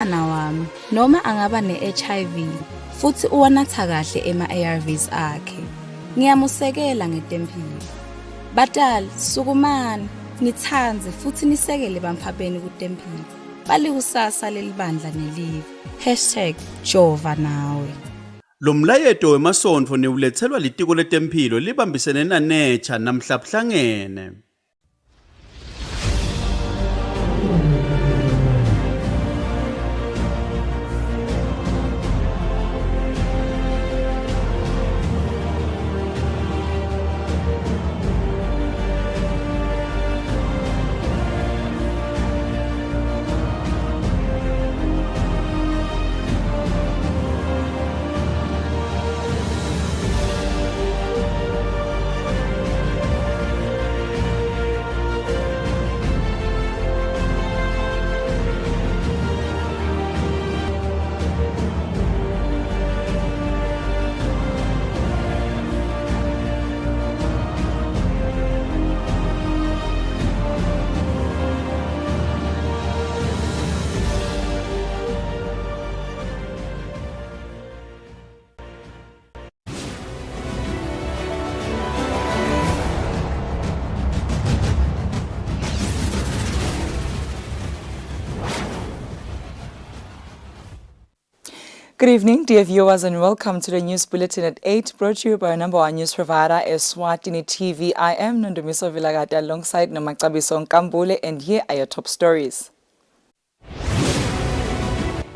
Umntwana wami noma angaba ne-HIV futhi uwanatha kahle ema-ARVs akhe. Ngiyamusekela ngetempile. Batali, sukumani, nithanze futhi nisekele bamphapeni kutempile. Balikusasa lelibandla nelive. #Jova nawe. Lo mlayeto wemasonto newulethelwa litiko letempilo libambisene naNature namhla buhlangene. Good evening, dear viewers, and welcome to the News Bulletin at 8, brought to you by our number one news provider, Eswatini TV. I am Nondumiso Vilagati alongside Nomakabiso Nkambule, and here are your top stories.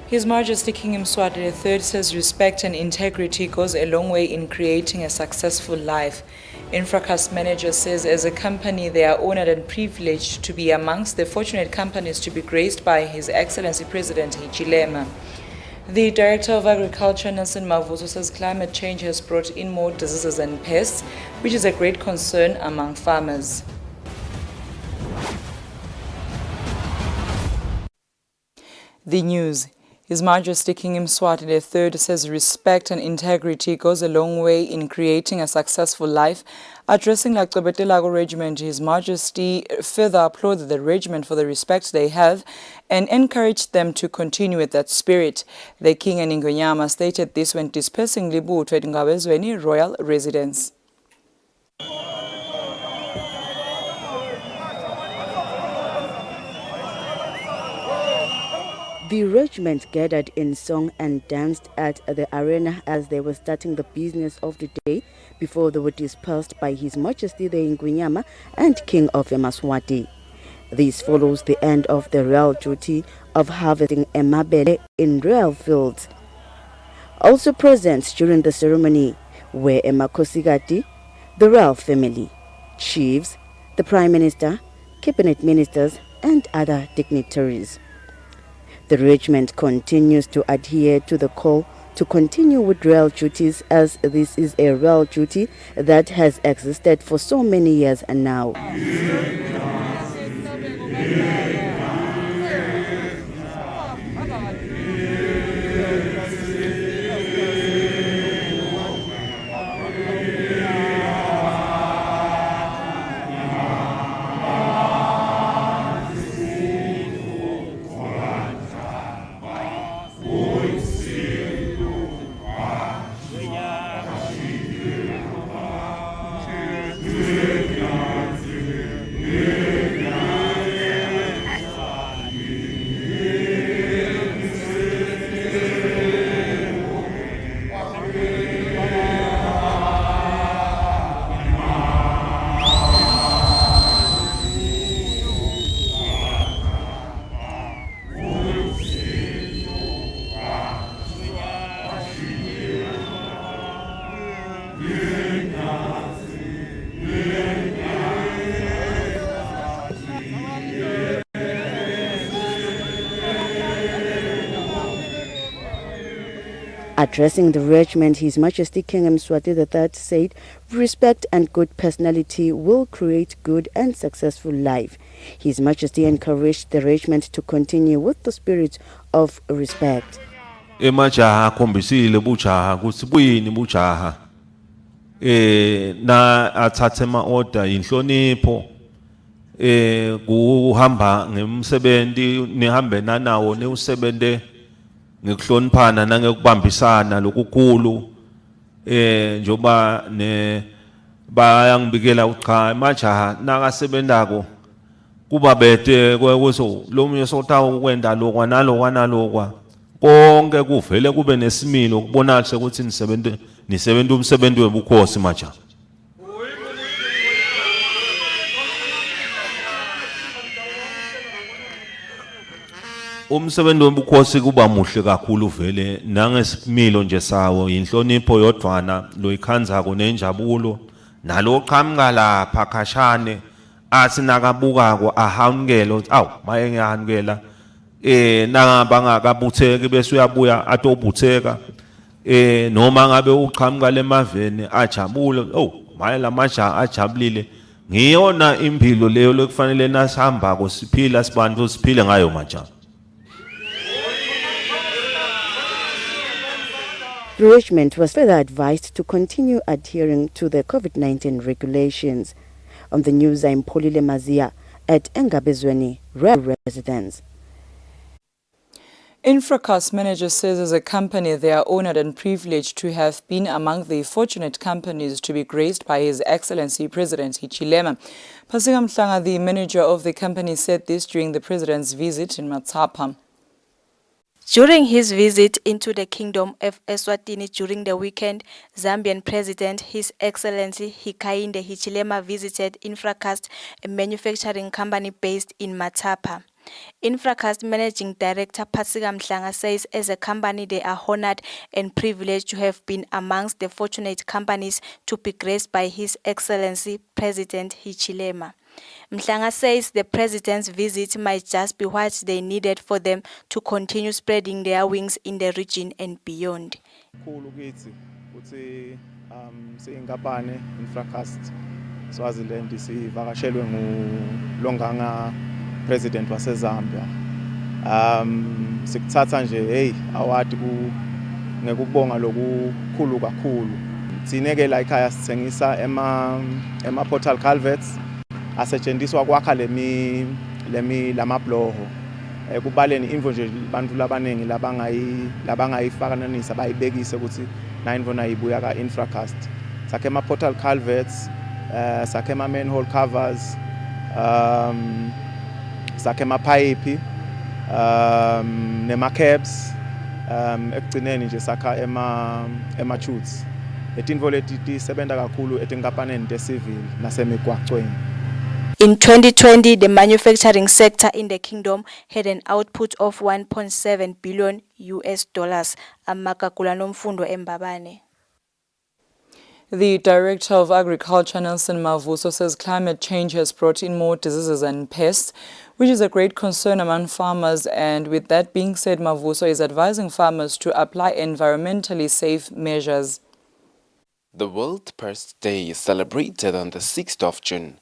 His Majesty King Mswati III says respect and integrity goes a long way in creating a successful life. Infracast manager says as a company they are honored and privileged to be amongst the fortunate companies to be graced by His Excellency President Hichilema. The Director of Agriculture, Nelson Mavuso, says climate change has brought in more diseases and pests, which is a great concern among farmers. The news. His Majesty King Mswati III says respect and integrity goes a long way in creating a successful life. Addressing Laqobetelago Regiment, His Majesty further applauded the regiment for the respect they have and encouraged them to continue with that spirit. The King and Ingonyama stated this when dispersing Libutho at Ngabezweni Royal Residence. The regiment gathered in song and danced at the arena as they were starting the business of the day before they were dispersed by His Majesty the Ingonyama and King of Eswatini. This follows the end of the royal duty of harvesting emabele in royal fields. Also present during the ceremony were Emakosigati, the royal family, chiefs, the Prime Minister, cabinet ministers and other dignitaries. The regiment continues to adhere to the call to continue with royal duties, as this is a royal duty that has existed for so many years and now. Addressing the regiment, His Majesty King Mswati III said, respect and good personality will create good and successful life. His Majesty encouraged the regiment to continue with the spirit of respect. Emajaha khombisile bujaha kuthi buyini bujaha na athathe ama-order inhlonipho kuhamba ngemsebenzi nihambe nanawo newusebente ngikuhloniphana nangekubambisana lokukhulu njoba ne bayangibikela ucha emajaha nakasebenzako kuba bete kweso lomunye sotawo kwenda lokwa nalokwa konke kuvele kube nesimilo kubonakala ukuthi nisebenza umsebenzi webukhosi majaha. Umsebenzi wobukhosi kuba muhle kakhulu vele nangesimilo nje sawo inhlonipho yodwana lo ikhanzako nenjabulo nalo qhamuka lapha khashane athi nakabukako ahawukele awu maye ngiyahanukela nangaba ngakabutheki bese uyabuya atobutheka noma ngabe uqhamuka lemaveni ajabule maye lamaja ajabulile ngiyona impilo leyo lokufanele nasihambako siphila sibantu siphile ngayo maja. The regiment was further advised to continue adhering to the COVID-19 regulations. On the news, I'm Hichilema at Engabezweni residence. Infracast manager says as a company they are honoured and privileged to have been among the fortunate companies to be graced by His Excellency President Hichilema. Pasika Mhlanga, the manager of the company, said this during the President's visit in Matapa. During his visit into the Kingdom of Eswatini during the weekend, Zambian President His Excellency Hichilema visited Infracast, a manufacturing company based in Matapa. Infracast Managing Director Pasika Mhlanga says as a company they are honored and privileged to have been amongst the fortunate companies to be graced by His Excellency President Hichilema. Mhlanga says the President's visit might just be what they needed for them to continue spreading their wings in the region and beyond. Swaziland sivakashelwe ngulonganga President wase Zambia. Sikuthatha nje award ngekubonga lokukhulu kakhulu. Sineke la ekhaya sithengisa ema portal culverts asetshenziswa kwakha lamabloho. Kubaleni imvo nje abantu labaningi labangayifakananisa bayibekise ukuthi na imvo nayibuya ka Infracast. Sakhe ama portal culverts, sakhe ama manhole covers, sakhe ama pipe, nema cabs, ekugcineni nje sakha ema tubes. Etinvo leti tisebenza kakhulu etinkampanini te-civil nasemigwaqweni. In 2020, the manufacturing sector in the kingdom had an output of $1.7 billion US. Amakakula nomfundo embabane. The Director of Agriculture, Nelson Mavuso, says climate change has brought in more diseases and pests, which is a great concern among farmers. And with that being said, Mavuso is advising farmers to apply environmentally safe measures. The World Pest Day is celebrated on the 6th of June.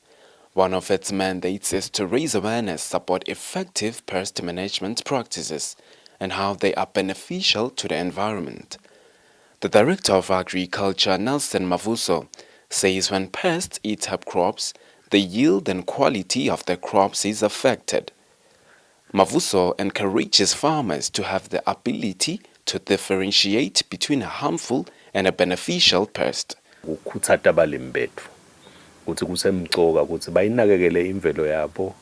One of its mandates is to raise awareness, support effective pest management practices, and how they are beneficial to the environment. The Director of Agriculture, Nelson Mavuso, says when pests eat up crops, the yield and quality of the crops is affected. Mavuso encourages farmers to have the ability to differentiate between a harmful and a beneficial pest. Ukuthi kusemgcoka ukuthi bayinakekele imvelo yabo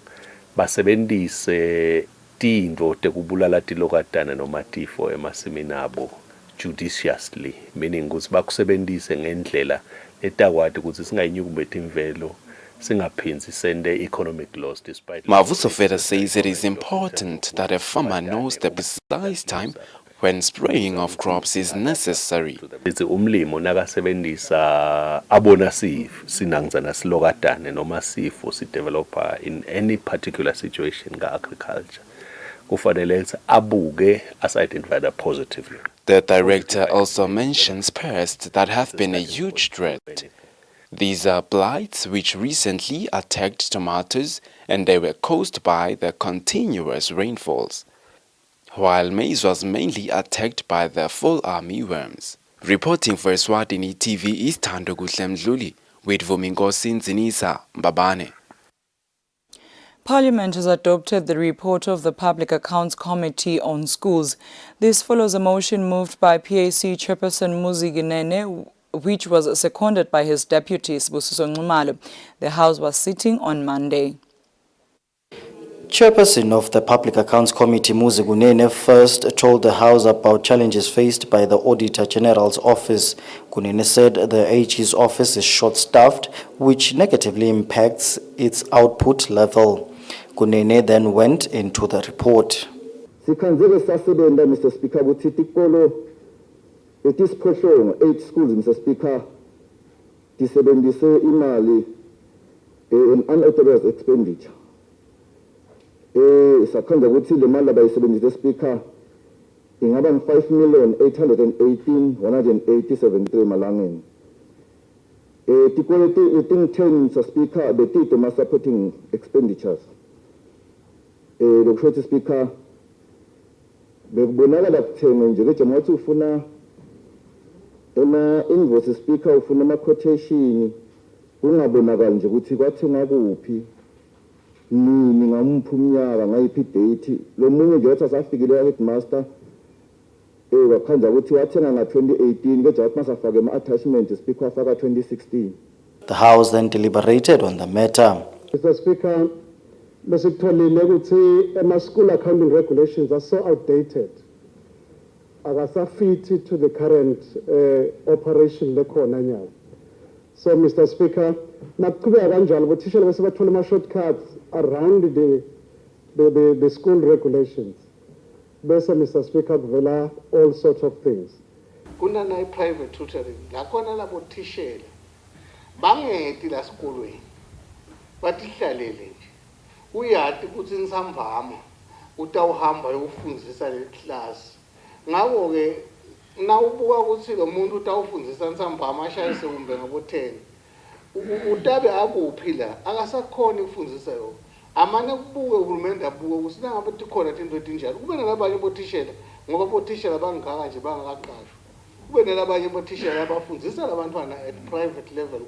basebenzise tinto tekubulala tilokatana noma tifo emasimini abo judiciously, meaning ukuthi bakusebenzise ngendlela etakwadi ukuthi singayinyukumbethe imvelo singaphinzi sende economic loss. Despite Mavuso further says it is important that a farmer knows the precise time when spraying of crops is necessary. Umlimo nakasebenzisa abona sinangzana silokatane noma sifo si developer in any particular situation ga agriculture kufanele abuke as-identified positively. The director also mentions pests that have been a huge threat. These are blights which recently attacked tomatoes, and they were caused by the continuous rainfalls, while maize was mainly attacked by the fall army worms. Reporting for Eswatini TV is Thando Mdluli with Vumingosi Nzinisa Mbabane. Parliament has adopted the report of the Public Accounts Committee on Schools. This follows a motion moved by PAC Chairperson Muziginene, which was seconded by his deputy, Sibusiso Nxumalo. The House was sitting on Monday. Chairperson of the Public Accounts Committee, Muzigunene, first told the House about challenges faced by the Auditor General's office. Gunene said the AG's office is short-staffed, which negatively impacts its output level. Gunene then went into the report. Sikhanzeke sasebenda, Mr. Speaker, ukuthi tikolo etisiphohlongo 8 schools, Mr. Speaker, tisebenzise imali in unauthorized expenditure. Sakhanda ukuthi le mali abayisebenzise, Speaker, ingaba 5,818,187 malangeni. Tikolo ting-10, Mr. Speaker, betite ma supporting expenditures. Lokusho, Speaker, bekubonakala kuthenge nje ke njengoba ufuna invoice, Speaker, ufuna ama quotation, kungabonakala nje ukuthi kwathenga kuphi, nini, ngamphi umnyaka, ngayiphi date. Lo munye nje wathi asafikile headmaster wakhanja ukuthi wathenga nga-2018 ke nje masafake ama-attachment, Speaker, wafaka 2016. The House then deliberated on the matter. Mr. Speaker, besikutholile ukuthi ama-school accounting regulations are so outdated, akasafiti to the current operation lekhona nyalo. So, Mr. Speaker, nakuqhubeka kanjalo bothishela bese bathola ama-shortcuts around the school regulations. Bese, Mr. Speaker, kuvela all sorts of things. Kunana private tutoring, lakhona labo thishela bangeti la sikolweni batihlalele nje. Uyati ukuthi nisambama utawuhamba uyofundisa le class. Ngako ke nawubuka ukuthi lo muntu utawufundisa nisambama ashayise kumbe ngabo 10. Utabe akuphi la akasakhona ukufundisa yona. Amane kubuke uhulumende abuke ukuthi nangabe tikhona into etinjalo. Kube nalabanye bothishela ngoba bothishela bangaka nje bangaqashwa. Kube nalabanye bothishela abafundisa labantwana at private level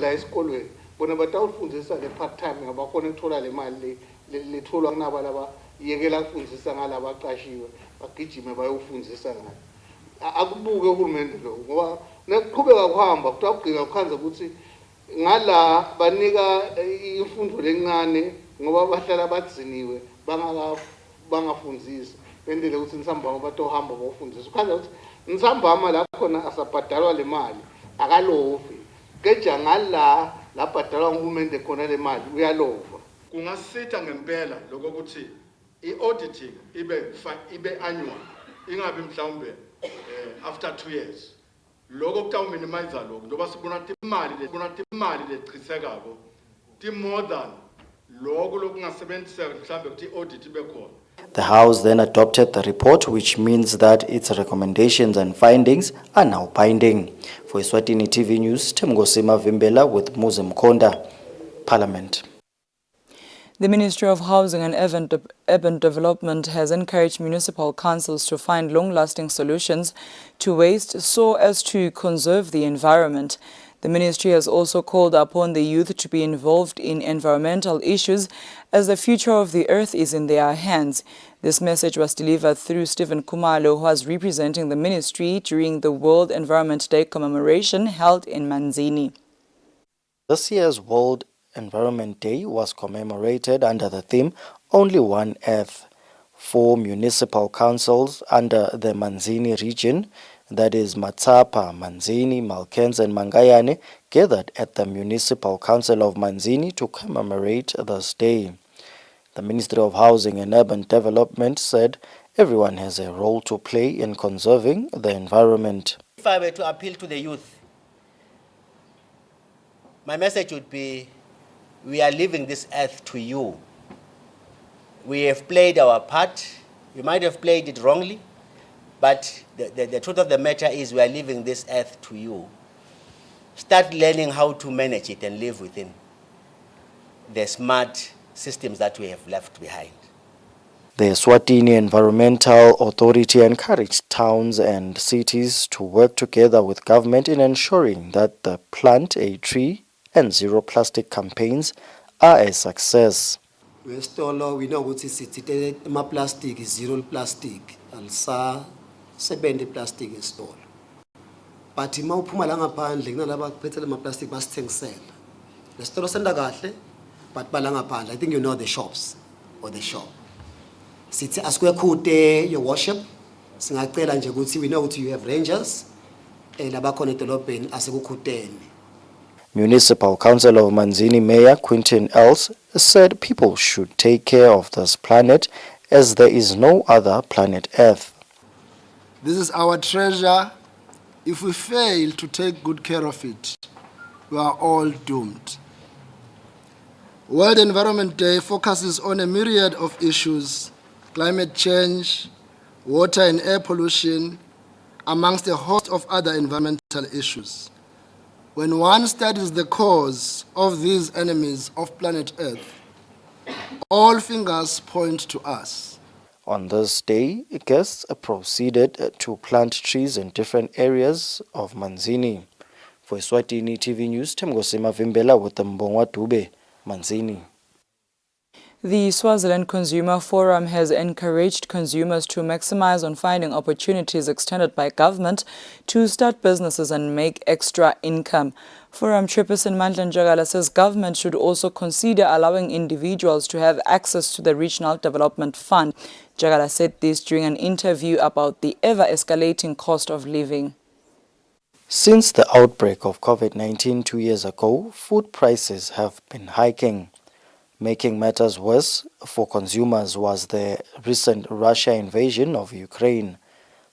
la esikolweni. Bona batawufundisa le part time ngabakhona ukuthola le mali letholwa kunaba laba yekela ukufundisa ngalaba aqashiwe bagijime bayofundisa ngalo. Akubuke uhulumende lo ngoba nekuqhubeka kuhamba kutawugcina ukhanza ukuthi ngala banika imfundo lencane ngoba bahlala badziniwe bangafundisi bendele ukuthi nisambama batohamba bafundisa. Ukhanza ukuthi nisambama la khona asabhadalwa le mali akalovi keja ngala labhadalwa nguhulumende khona le mali uyalova. Kungasitha ngempela lokho ukuthi i-auditing ibe annual, ingabi mhlawumbe after 2 years. Lokho kutawuminimize lokho ngoba sibona imali lechisekako ti more than lokho lokungasebenziseka mhlawumbe ukuthi i-audit ibe khona. The House then adopted the report, which means that its recommendations and findings are now binding. For Eswatini TV News, Temgosima Vimbela with Muzim Konda, Parliament. The Ministry of Housing and Urban Development has encouraged municipal councils to find long-lasting solutions to waste so as to conserve the environment. The ministry has also called upon the youth to be involved in environmental issues as the future of the earth is in their hands. This message was delivered through Stephen Kumalo, who was representing the ministry during the World Environment Day commemoration held in Manzini. This year's World Environment Day was commemorated under the theme Only One Earth. 4 municipal councils under the Manzini region, that is Matsapa, Manzini, Malkens and Mangayane, gathered at the Municipal Council of Manzini to commemorate this day. The Ministry of Housing and Urban Development said everyone has a role to play in conserving the environment. If I were to appeal to the youth, my message would be, we are leaving this earth to you. We have played our part. We might have played it wrongly, but the truth of the matter is we are leaving this earth to you. Start learning how to manage it and live within the smart systems that we have left behind. The Eswatini Environmental Authority encouraged towns and cities to work together with government in ensuring that the Plant a Tree and Zero Plastic campaigns are a success. Westolo, we know what is it. Ma plastic is zero plastic. Alsa sebendi plastic is stall. But ima uphuma la ngaphandle kunalaba kuphethela ama plastic basithengisela. Lesitolo senda kahle but bala ngaphandle. I think you know the shops or the shop. Sithi asikuyekhute your worship. Singacela nje ukuthi we know ukuthi you have rangers labakhona edolobheni asekukhuteni. Municipal Council of Manzini Mayor Quintin Els said people should take care of this planet as there is no other planet Earth. This is our treasure. If we fail to take good care of it, we are all doomed. World Environment Day focuses on a myriad of issues: climate change, water and air pollution, amongst a host of other environmental issues. When one studies the cause of these enemies of planet Earth, all fingers point to us. On this day, guests proceeded to plant trees in different areas of Manzini. For Eswatini TV News, Temgosima Vimbela with Mbongwa Dube, Manzini. The Swaziland Consumer Forum has encouraged consumers to maximize on finding opportunities extended by government to start businesses and make extra income. Forum Chairperson Mandla Njagala says government should also consider allowing individuals to have access to the Regional Development Fund. Njagala said this during an interview about the ever-escalating cost of living. Since the outbreak of COVID-19 2 years ago, food prices have been hiking. Making matters worse for consumers was the recent Russia invasion of Ukraine.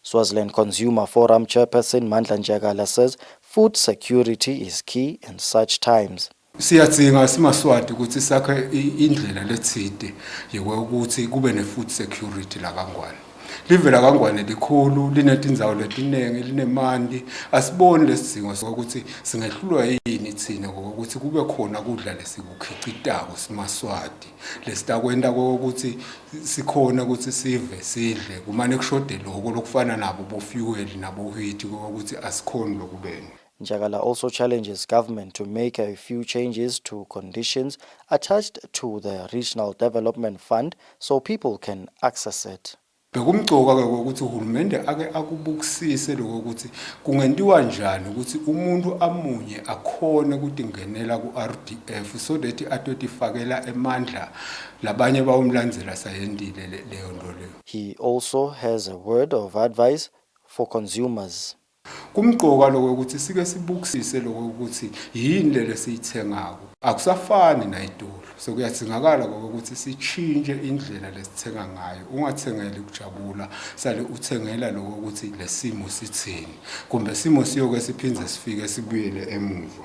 Swaziland Consumer Forum Chairperson Mandla Njagala says food security is key in such times. Siyadzinga simaswati ukuthi sakhe indlela letside yokuthi kube ne food security la kaNgwane. Live la kaNgwane likhulu linetindzawo letinengi linemandi asiboni lesidingo sokuthi singehlulwa yini thina ukuthi kube khona kudla lesikukhicitako simaswati lesitakwenda ukuthi sikhona ukuthi sive sidle kumane kushode lokho lokufana nabo bo fuel nabo wheat ukuthi asikhoni lokubeni. Njagala also challenges government to make a few changes to conditions attached to the Regional Development Fund so people can access it. Bekumcoka ke ukuthi uhulumende ake akubukisise lokho ukuthi kungentiwa njani ukuthi umuntu amunye akhone ukuthi ngenela ku RDF so that atotifakela emandla labanye bawumlandzela sayendile leyo nto leyo. He also has a word of advice for consumers. Kumcoka lokho ukuthi sike sibukisise lokho ukuthi yini lele siyithengako akusafani nayitolo so kuyathingakala ukuthi sichinje indlela lesithenga ngayo ungathengeli kujabula sale uthengela lokho ukuthi lesimo sithini kumbe simo siyoke siphinze sifike sibuyele emuva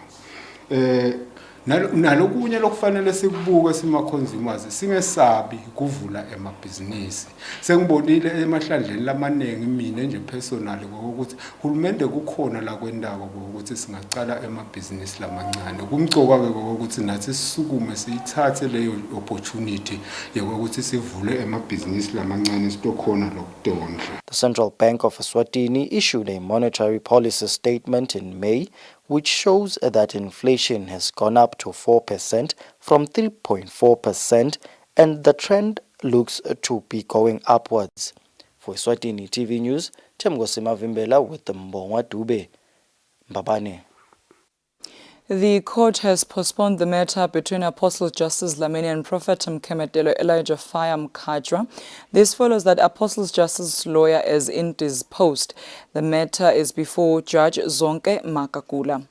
nalokunye lokufanele sikubuke sima consumers singesabi kuvula emabhizinisi sengibonile emahlandleni lamanengi mina nje personally ukuthi hulumende kukhona la kwendako ukuthi singacala emabhizinisi lamancane kumcoka ke ukuthi nathi sisukume siyithathe leyo opportunity yokuthi sivule emabhizinisi lamancane sitokhona lokudondla. The Central Bank of Eswatini issued a monetary policy statement in May which shows that inflation has gone up to 4% from 3.4% and the trend looks to be going upwards. For Eswatini TV News, Temgosima Vimbela with Mbongwa Dube, Mbabane. The court has postponed the matter between Apostle Justice Dlamini and Prophet Mkemetelo Elijah Fire Mkajwa. This follows that Apostle Justice's lawyer is indisposed. The matter is before Judge Zonke Makakula.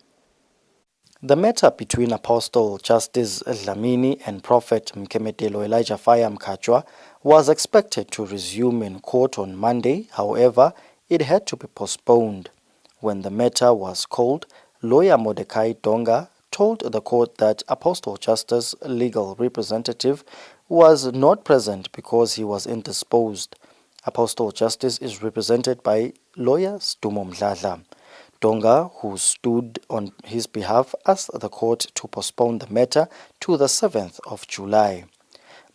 The matter between Apostle Justice Dlamini and Prophet Mkemetelo Elijah Fire Mkajwa was expected to resume in court on Monday. However, it had to be postponed. When the matter was called, lawyer Mordecai Donga told the court that Apostle Justice's legal representative was not present because he was indisposed. Apostle Justice is represented by lawyer Stumo Mdladla. Donga, who stood on his behalf, asked the court to postpone the matter to the 7th of July.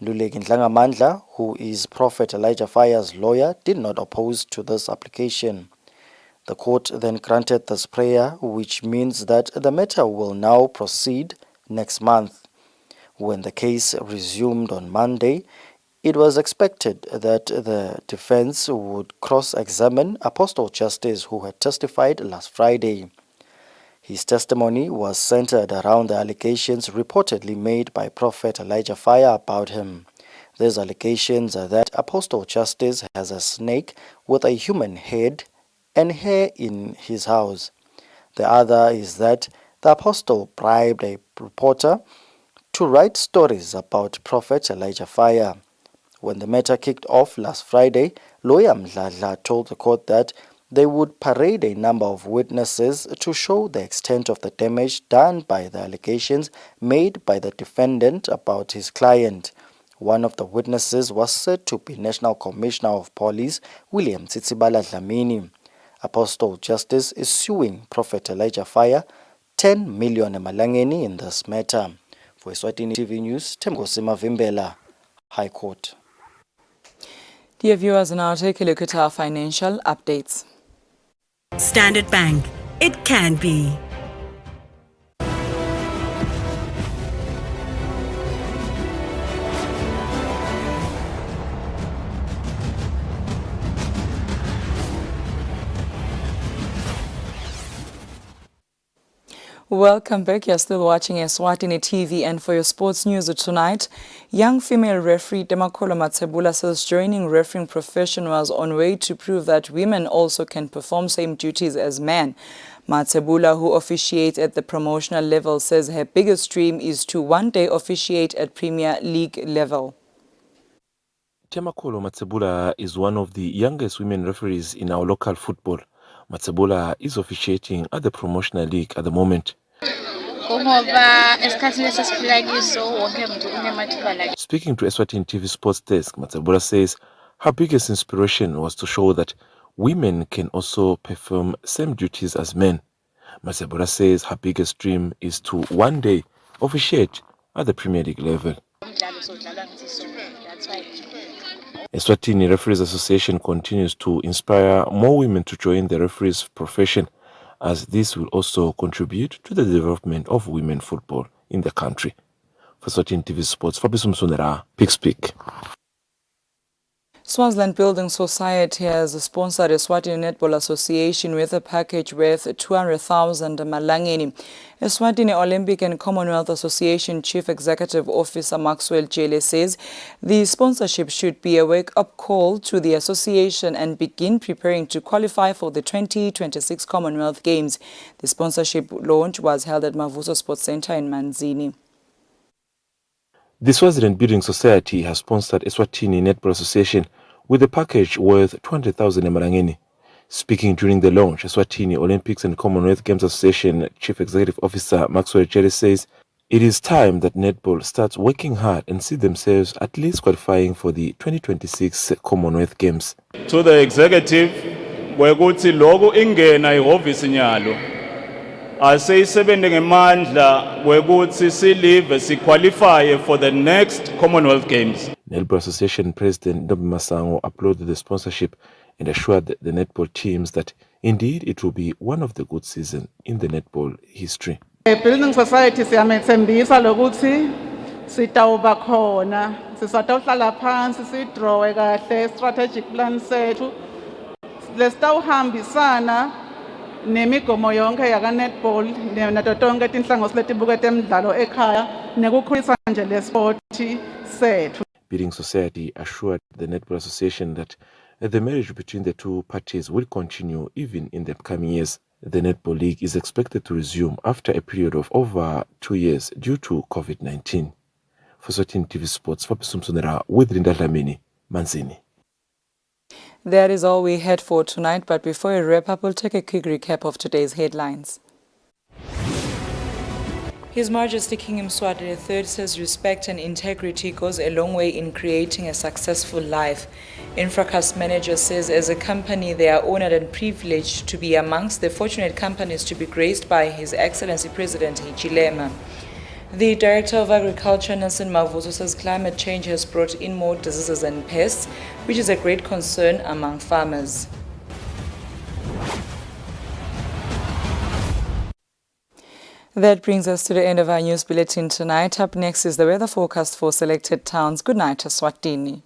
Mluleki Ndlangamandla, who is Prophet Elijah Fire's lawyer, did not oppose to this application. The court then granted this prayer, which means that the matter will now proceed next month. When the case resumed on Monday, it was expected that the defense would cross-examine Apostle Justice, who had testified last Friday. His testimony was centered around the allegations reportedly made by Prophet Elijah Fire about him. These allegations are that Apostle Justice has a snake with a human head and hair in his house. The other is that the apostle bribed a reporter to write stories about Prophet Elijah Fire. When the matter kicked off last Friday, lawyer Mdladla told the court that they would parade a number of witnesses to show the extent of the damage done by the allegations made by the defendant about his client. One of the witnesses was said to be National Commissioner of Police William Tsitsibala Dlamini. Apostle Justice is suing Prophet Elijah Fire 10 million emalangeni in this matter. For Eswatini TV News, Temgosima Vimbela, High Court. Dear viewers, now take a look at our financial updates. Standard Bank. It can be. Welcome back. You're still watching Eswatini TV, and for your sports news tonight, young female referee Demakolo Matsebula says joining refereeing profession was on way to prove that women also can perform same duties as men. Matsebula, who officiates at the promotional level, says her biggest dream is to one day officiate at Premier League level. Demakolo Matsebula is one of the youngest women referees in our local football. Matsebula is officiating at the promotional league at the moment. Speaking to Eswatini TV Sports Desk, Matsebula says her biggest inspiration was to show that women can also perform same duties as men. Matsebula says her biggest dream is to one day officiate at the Premier League level. Eswatini Referees Association continues to inspire more women to join the referees profession, as this will also contribute to the development of women football in the country. For Eswatini TV Sports, Fabrice Msonera, Speak. Swaziland Building Society has sponsored Eswatini Netball Association with a package worth 200,000 malangeni. Eswatini Olympic and Commonwealth Association Chief Executive Officer Maxwell Jele says the sponsorship should be a wake-up call to the association and begin preparing to qualify for the 2026 Commonwealth Games. The sponsorship launch was held at Mavuso Sports Center in Manzini. The Swaziland Building Society has sponsored Eswatini Netball Association with a package worth 200,000 emarangeni. Speaking during the launch, Eswatini Olympics and Commonwealth Games Association Chief Executive Officer Maxwell Jere says it is time that netball starts working hard and see themselves at least qualifying for the 2026 Commonwealth Games. To the executive, wekuthi lokho ingena ihhovisi nyalo aseyisebenzele ngemandla wekuthi silive siqualify for the next Commonwealth Games. Netball Association President Ndobi Masango applauded the sponsorship and assured the netball teams that indeed it will be one of the good seasons in the netball history. Building Society siyamethembisa lokuthi sitawuba khona, sisatawuhlala phansi sidrawe kahle strategic plan sethu lesitawuhambisana nemigomo yonke yaka netball nato tonke tinhlangothi letibukete emidlalo ekhaya nekukhulisa nje le sport sethu. Building Society assured the Netball Association that the marriage between the two parties will continue even in the coming years. The Netball League is expected to resume after a period of over 2 years due to COVID-19. For Eswatini TV Sports, Fabrice Msonera with Linda Dlamini, Manzini. That is all we had for tonight, but before we wrap up, we'll take a quick recap of today's headlines. His Majesty King Mswati III says respect and integrity goes a long way in creating a successful life. Infracast manager says as a company they are honored and privileged to be amongst the fortunate companies to be graced by His Excellency President Hichilema. The Director of Agriculture, Nelson Mavuso, says climate change has brought in more diseases and pests, which is a great concern among farmers. That brings us to the end of our news bulletin tonight. Up next is the weather forecast for selected towns. Good night, Eswatini.